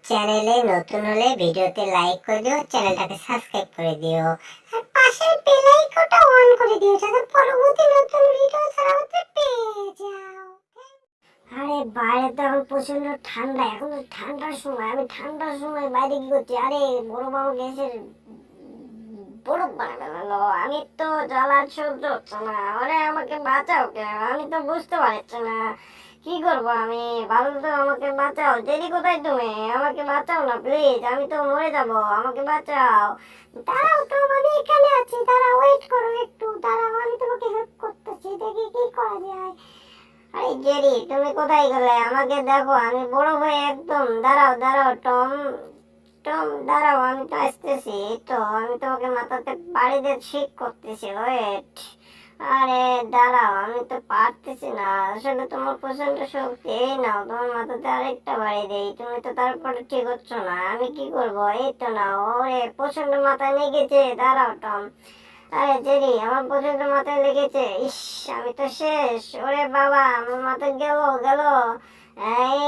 চ্যানেলে নতুন হলে ভিডিওতে লাইক করে দিও, চ্যানেলটাকে সাবস্ক্রাইব করে দিও আর পাশের বেল আইকনটা অন করে দিও যাতে পরবর্তী নতুন ভিডিও ছাড়া পেয়ে যাও। আরে বাইরে তো এখন প্রচন্ড ঠান্ডা, এখন তো ঠান্ডার সময়, আমি ঠান্ডার সময় বাইরে কি করছি? আরে বড় বাবু গ্যাসের বরফ বানাবে না, আমি তো জ্বালা সহ্য হচ্ছে না। আরে আমাকে বাঁচাও কে, আমি তো বুঝতে পারছি না কি করবো আমি। ভালো তো আমাকে বাঁচাও। জেরি কোথায় তুমি? আমাকে বাঁচাও না প্লিজ, আমি তো মরে যাব, আমাকে বাঁচাও। দাঁড়াও তো, আমি এখানে আছি, দাঁড়াও, ওয়েট করো একটু, দাঁড়াও, আমি তোমাকে হেল্প করতেছি, দেখি কি করা যায়। আরে জেরি তুমি কোথায় গেলে? আমাকে দেখো, আমি বড় হয়ে একদম। দাঁড়াও দাঁড়াও টম, টম দাঁড়াও, আমি তো আসতেছি। তো আমি তোমাকে মাথাতে বাড়ি দিয়ে ঠিক করতেছি, ওয়েট। আরে দাঁড়াও, আমি তো পারতেছি না, আসলে তোমার প্রচন্ড শক্তি। এই নাও, তোমার মাথাতে আরেকটা বাড়ি দেই, তুমি তো তারপরে ঠিক হচ্ছ না, আমি কি করবো? এই তো নাও। ওরে প্রচন্ড মাথায় লেগেছে, দাঁড়াও টম। আরে জেরি আমার প্রচন্ড মাথায় লেগেছে, ইস আমি তো শেষ। ওরে বাবা, আমার মাথায় গেল গেল। এই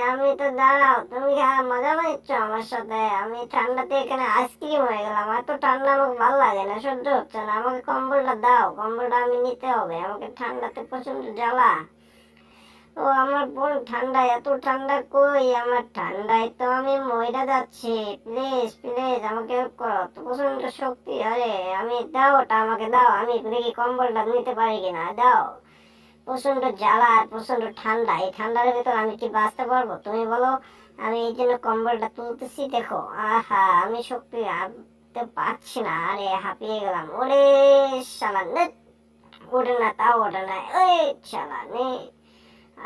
আমি তো, দাঁড়াও, তুমি মজা নিচ্ছ আমার সাথে? আমি ঠান্ডাতে এখানে আইসক্রিম হয়ে গেলাম, এত ঠান্ডা আমাকে ভালো লাগে না, সহ্য হচ্ছে না। আমাকে কম্বলটা দাও, কম্বলটা আমি নিতে হবে, আমাকে ঠান্ডাতে প্রচন্ড জ্বালা। ও আমার বোন, ঠান্ডা, এত ঠান্ডা কই আমার? ঠান্ডায় তো আমি মইরা যাচ্ছি, প্লিজ প্লিজ আমাকে হেল্প করো, তো প্রচন্ড শক্তি। আরে আমি, দাও ওটা আমাকে দাও, আমি দেখি কম্বলটা নিতে পারি কিনা, দাও। প্রচন্ড জ্বালা আর প্রচন্ড ঠান্ডা, এই ঠান্ডার ভিতর আমি কি বাঁচতে পারবো তুমি বলো? আমি এই জন্য কম্বলটা তুলতেছি, দেখো। আহা, আমি শক্তি আনতে পারছি না, আরে হাঁপিয়ে গেলাম। ওরে শালা নে, ওঠে না, তাও ওঠে না, ওই শালা নে।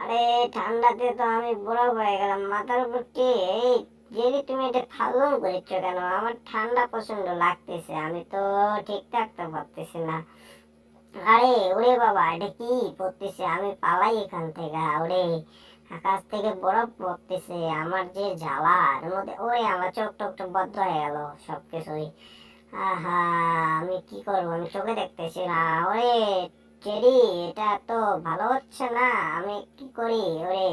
আরে ঠান্ডাতে তো আমি বুড়ো হয়ে গেলাম, মাথার উপর কি এই জেরি, তুমি এটা ফালতু করেছো কেন? আমার ঠান্ডা প্রচন্ড লাগতেছে, আমি তো ঠিক থাকতে পারতেছি না। আরে ওরে বাবা, এটা কি পড়তেছে? আমি পালাই এখান থেকে। ওরে আকাশ থেকে বরফ পড়তেছে, আমার যে জ্বালা এর মধ্যে। ওরে আমার চোখ টোক তো বদ্ধ হয়ে গেল সবকিছুই। আহা, আমি কি করবো? আমি চোখে দেখতেছি না। ওরে টেডি, এটা তো ভালো হচ্ছে না, আমি কি করি? ওরে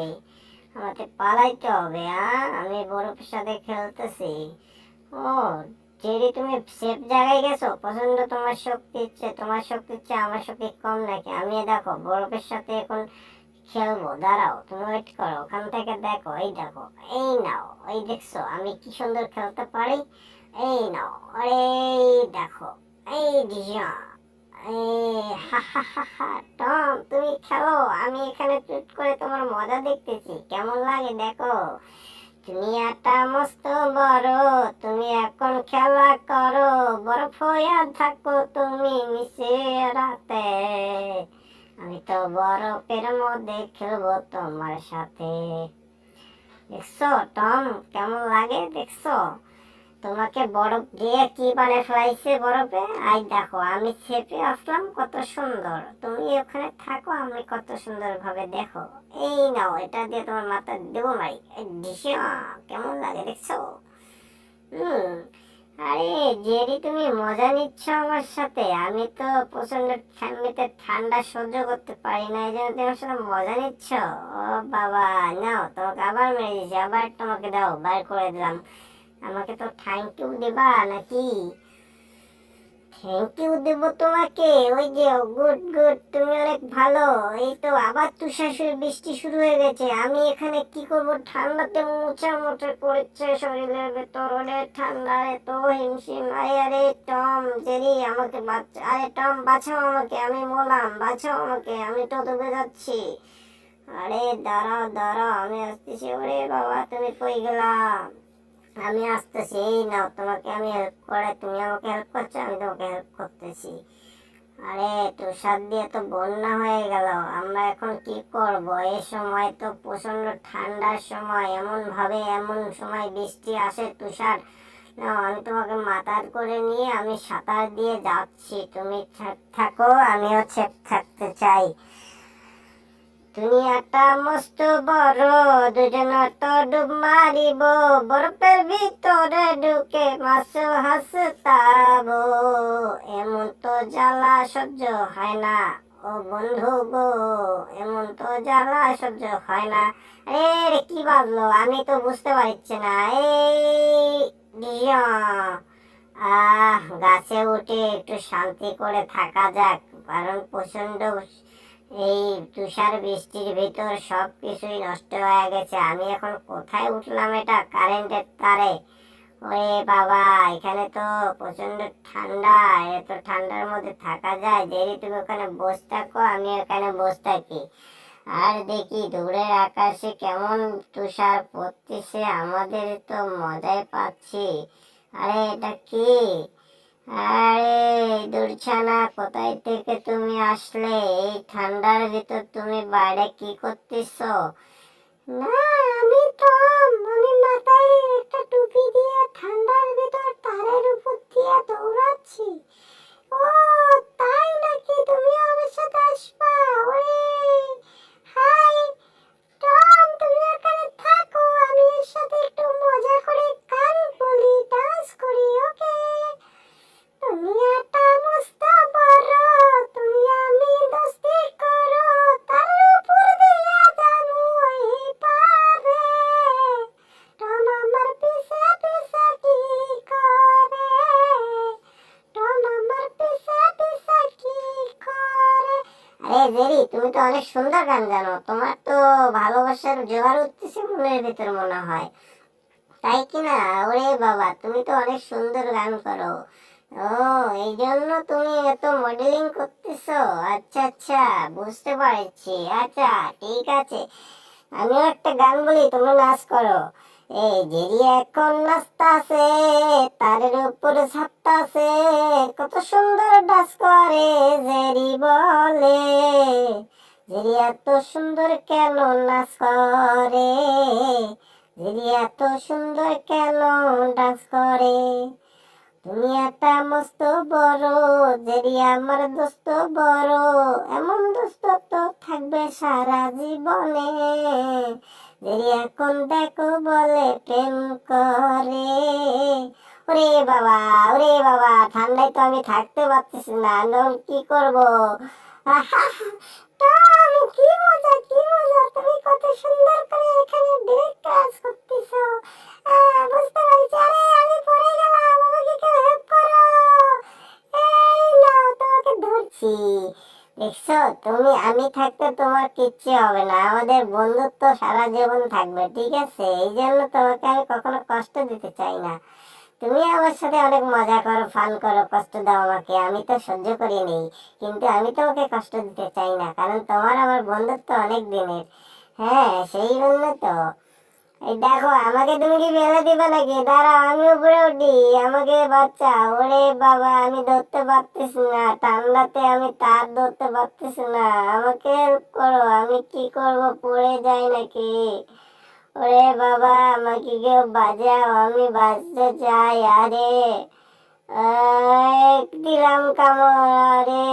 আমাকে পালাইতে হবে। আমি বরফের সাথে খেলতেছি। ও জেরি, তুমি সেফ জায়গায় গেছো? পছন্দ, তোমার শক্তি ইচ্ছে, তোমার শক্তি ইচ্ছে আমার শক্তি কম নাকি? আমি দেখো বরফের সাথে এখন খেলবো, দাঁড়াও, তুমি ওয়েট করো, ওখান থেকে দেখো, এই দেখো, এই নাও, এই দেখছো আমি কি সুন্দর খেলতে পারি? এই নাও, আরে দেখো, এই ডিজা, এই হা হা হা হা। টম তুমি খেলো, আমি এখানে চুপ করে তোমার মজা দেখতেছি, কেমন লাগে দেখো। দুনিয়াটা মস্ত বড়, তুমি এখন খেলা করো, বরফ হইয়া থাকো তুমি নিচে রাতে, আমি তো বরফের মধ্যে খেলবো তোমার সাথে। দেখছো টম, কেমন লাগে দেখছো? তোমাকে বরফ দিয়ে কি বানিয়ে ফেলাইছে বরফে। আই দেখো, আমি চেপে আসলাম, কত সুন্দর। তুমি ওখানে থাকো, আমি কত সুন্দর ভাবে দেখো। এই নাও, এটা দিয়ে তোমার মাথা দেবো মারি। এই ডিসিয়া, কেমন লাগে দেখছো? হুম। আরে জেরি, তুমি মজা নিচ্ছ আমার সাথে? আমি তো প্রচন্ড ঠান্ডাতে ঠান্ডা সহ্য করতে পারি না, এই জন্য তোমার সাথে মজা নিচ্ছ। ও বাবা, নাও, তোমাকে আবার মেরে দিয়েছি, আবার তোমাকে দাও, বার করে দিলাম। আমাকে তো থ্যাংক ইউ দিবা নাকি? থ্যাংক ইউ দেবো তোমাকে? ওই যে গুড গুড, তুমি অনেক ভালো। এই তো আবার তুষার বৃষ্টি শুরু হয়ে গেছে, আমি এখানে কি করব? ঠান্ডাতে মোচা মোচা করেছে শরীরের ভেতর, অনেক ঠান্ডা, এত হিমশিম। আরে আরে টম, জেরি আমাকে বাঁচা, আরে টম বাঁচাও আমাকে, আমি মরলাম, বাঁচাও আমাকে, আমি তো ডুবে যাচ্ছি। আরে দাঁড়াও দাঁড়াও, আমি আসতেছি। ওরে বাবা, তুমি কই গেলা? আমি আসতেছি, এই নাও, তোমাকে আমি হেল্প করে, তুমি আমাকে হেল্প করছো, আমি তোমাকে হেল্প করতেছি। আরে তুষার দিয়ে তো বন্যা হয়ে গেল, আমরা এখন কি করব? এই সময় তো প্রচন্ড ঠান্ডার সময়, এমন ভাবে এমন সময় বৃষ্টি আসে, তুষার। নাও, আমি তোমাকে মাথার করে নিয়ে আমি সাঁতার দিয়ে যাচ্ছি, তুমি থাকো, আমিও ছেপ থাকতে চাই। দুনিয়াটা মস্ত বড়, দুজন তো ডুব মারিব, বরফের ভিতরে ঢুকে মাছ হাসতাবো, এমন তো জ্বালা সহ্য হয় না। ও বন্ধু গো, এমন তো জ্বালা সহ্য হয় না। আরে কি বাজলো, আমি তো বুঝতে পারছি না। এই ডিয়া, গাছে উঠে একটু শান্তি করে থাকা যাক, কারণ প্রচন্ড এই তুষার বৃষ্টির ভিতর সব কিছুই নষ্ট হয়ে গেছে। আমি এখন কোথায় উঠলাম, এটা কারেন্টের তারে। ওরে বাবা, এখানে তো প্রচন্ড ঠান্ডা। এত ঠান্ডার মধ্যে থাকা যায়? যদি তুমি ওখানে বসে থাকো, আমি ওখানে বসে থাকি, আর দেখি দূরের আকাশে কেমন তুষার পড়তেছে। আমাদের তো মজাই পাচ্ছি। আরে এটা কি? আরে দুর্ছানা, কোথায় থেকে তুমি আসলে? এই ঠান্ডার ভিতর তুমি বাইরে কি করতেছো? না, আমি মাথায় একটা টুপি দিয়ে ঠান্ডার ভিতর তারের উপর দিয়ে দৌড়াচ্ছি। ও তাই নাকি? তুমি আমার সাথে আসবা? ওরে হাই টম, তুমি এখানে থাকো, আমি এর সাথে একটু মজা করে গান বলি, ডান্স করি, ওকে? দুনিয়াটা মস্ত বড়, তুমি আমি দোস্তি করো, তার উপর দিয়া জানু ওই পারে। টম আমার পিছে পিছে কি করে? টম আমার পিছে পিছে কি করে? আরে জেরি, তুমি তো অনেক সুন্দর গান জানো। তোমার তো ভালোবাসার জোয়ার উঠতেছে মনের ভিতর মনে হয়, তাই কি না? ওরে বাবা, তুমি তো অনেক সুন্দর গান করো। ও, এই জন্য তুমি এত মডেলিং করতেছো? আচ্ছা আচ্ছা, বুঝতে পারছি। আচ্ছা ঠিক আছে, আমিও একটা গান বলি, তুমি নাচ করো। এই জেরি এখন নাচতাছে, তারের উপরে ছাপতাছে, কত সুন্দর ডান্স করে জেরি বলে। জেরি এত সুন্দর কেন নাচ করে? জেরি এত সুন্দর কেন ডান্স করে? দুনিয়াটা মস্ত বড়, জেরি আমার দোস্ত বড়, এমন দোস্ত তো থাকবে সারা জীবনে। জেরি এখন দেখো বলে প্রেম করে। ওরে বাবা, ওরে বাবা, ঠান্ডায় তো আমি থাকতে পারতেছি না, আমি এখন কি করবো? টম, কি মজা কি মজা, তুমি কত সুন্দর করে এখানে ব্রেক ডান্স করতেছো। বুঝতে পারছি। আরে আমি পড়ে গেলাম, আমাকে কেউ হেল্প করো। এই নাও, তোমাকে ধরছি। দেখছো, তুমি আমি থাকতে তোমার কিচ্ছু হবে না, আমাদের বন্ধুত্ব সারা জীবন থাকবে, ঠিক আছে? এই জন্য তোমাকে আমি কখনো কষ্ট দিতে চাই না। তুমি আমার সাথে অনেক মজা করো, ফান করো, কষ্ট দাও আমাকে, আমি তো সহ্য করি নেই, কিন্তু আমি তোমাকে কষ্ট দিতে চাই না, কারণ তোমার আমার বন্ধুত্ব অনেক দিনের। হ্যাঁ, সেই জন্য তো। এই দেখো, আমাকে তুমি কি ফেলে দিবে নাকি? দাঁড়াও, আমি উপরে উঠি, আমাকে বাঁচাও। ওরে বাবা, আমি ধরতে পারতেছি না, ঠান্ডাতে আমি তার ধরতে পারতেছি না, আমাকে হেল্প করো। আমি কি করব, পড়ে যাই নাকি? ওরে বাবা, আমাকে কেউ বাঁচাও, আমি বাঁচতে চাই। আরে দিলাম কামড় রে।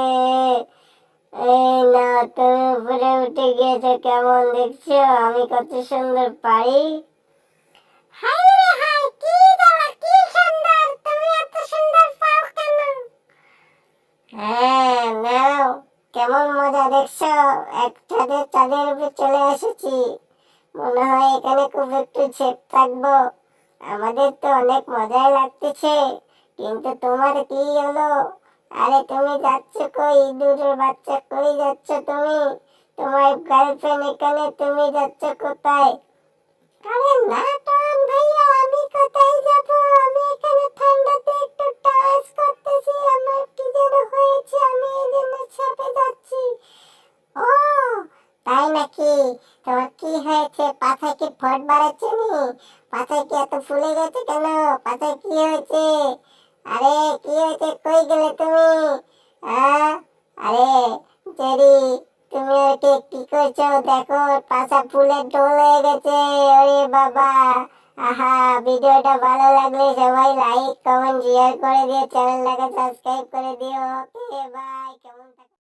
এই না, তুমি উপরে উঠে গিয়েছো, কেমন দেখছো আমি কত সুন্দর পারি? হাই রে হাই, কি জ্বালা, কি সুন্দর, তুমি এত সুন্দর পাও কেন? হ্যাঁ নাও, কেমন মজা দেখছো? একসাথে চাঁদের উপরে চলে এসেছি, মনে হয় এখানে খুব একটু ছেপ থাকবো। আমাদের তো অনেক মজাই লাগতেছে, কিন্তু তোমার কি হলো? আরে তুমি যাচ্ছ কই, ইঁদুরের বাচ্চা, কই যাচ্ছ তুমি? তোমার গার্লফ্রেন্ড এখানে, তুমি যাচ্ছ কোথায়? আরে না টম ভাইয়া, আমি কোথায় যাব? আমি এখানে ঠান্ডাতে একটু টাচ করতেছি, আমার কি যেন হয়েছে, আমি এই জন্য চেপে যাচ্ছি। ও তাই নাকি? তোমার কি হয়েছে? পাছায় কি ফট বাড়াচ্ছে নি? পাছায় কি এত ফুলে গেছে কেন? পাছায় কি হয়েছে? আরে কি হয়েছে, কই গেলে তুমি? হ্যাঁ, আরে জেরি, তুমি ওকে কি করছো? দেখো, পাছা ফুলে ঢোল হয়ে গেছে। ওরে বাবা, আহা, ভিডিওটা ভালো লাগলে সবাই লাইক কমেন্ট শেয়ার করে দিও, চ্যানেলটাকে সাবস্ক্রাইব করে দিও। ওকে বাই, কেমন থাকো?